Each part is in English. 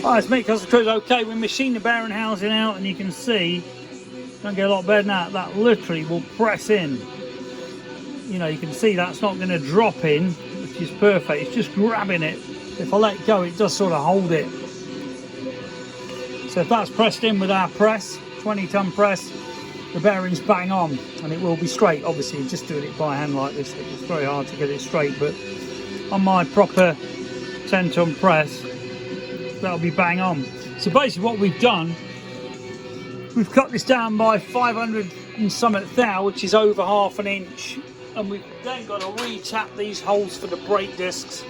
Alright, it's me, Customer Cruise. Okay, we machined the bearing housing out, and you can see, don't get a lot better than that, that literally will press in. You know, you can see that's not going to drop in, which is perfect. It's just grabbing it. If I let go, it does sort of hold it. So if that's pressed in with our press, 20-ton press, the bearing's bang on, and it will be straight. Obviously, just doing it by hand like this, it's very hard to get it straight, but on my proper 10-ton press, that'll be bang on. So basically what we've done, we've cut this down by 500 and something thou, which is over ½ an inch, and we've then got to re-tap these holes for the brake discs.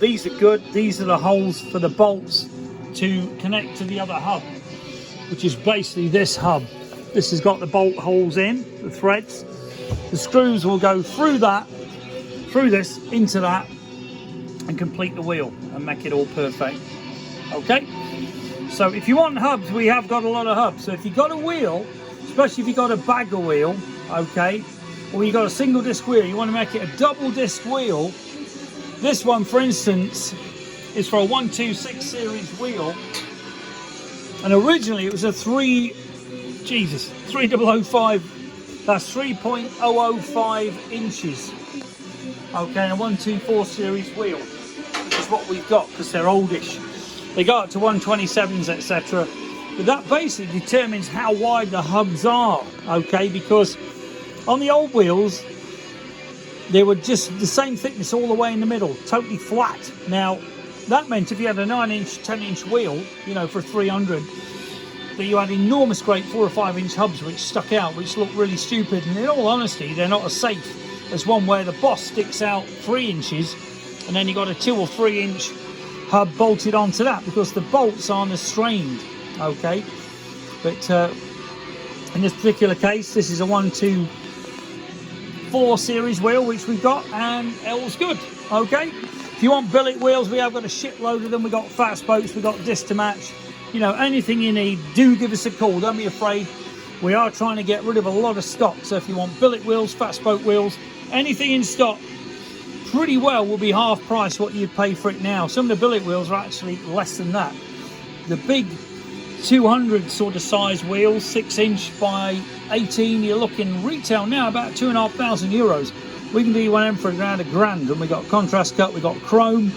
These are good. These are the holes for the bolts to connect to the other hub, which is basically this hub. This has got the bolt holes in, the threads. The screws will go through that, through this, into that, and complete the wheel and make it all perfect. Okay, so if you want hubs, we have got a lot of hubs. So if you've got a wheel, especially if you've got a bagger wheel, okay, or you've got a single disc wheel, you want to make it a double disc wheel. This one, for instance, is for a 126 series wheel, and originally it was a 3005, that's 3.005 inches, okay, and a 124 series wheel, which is what we've got, because they're oldish. They go up to 127s, etc. But that basically determines how wide the hubs are, okay, because on the old wheels, they were just the same thickness all the way in the middle, totally flat. Now, that meant if you had a 9-inch, 10-inch wheel, you know, for 300, that you had enormous great 4 or 5 inch hubs which stuck out, which looked really stupid. And in all honesty, they're not as safe as one where the boss sticks out 3 inches, and then you got a 2 or 3 inch hub bolted onto that, because the bolts aren't as strained, okay. But in this particular case, this is a 124 series wheel which we've got, and all's good, okay. If you want billet wheels, we have got a shitload of them. We've got fat spokes, we've got disc to match, you know, anything you need, do give us a call, don't be afraid. We are trying to get rid of a lot of stock, so if you want billet wheels, fat spoke wheels, anything in stock, pretty well will be half price what you'd pay for it now. Some of the billet wheels are actually less than that. The big 200 sort of size wheels, 6-inch by 18, you're looking retail now about €2,500. We can do you one of them for around £1,000, and we got contrast cut, we got chrome.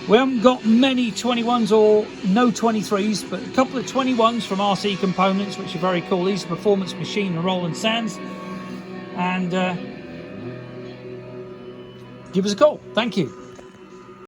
We haven't got many 21s or no 23s, but a couple of 21s from RC Components, which are very cool. These are Performance Machine and Roland Sands. And give us a call. Thank you.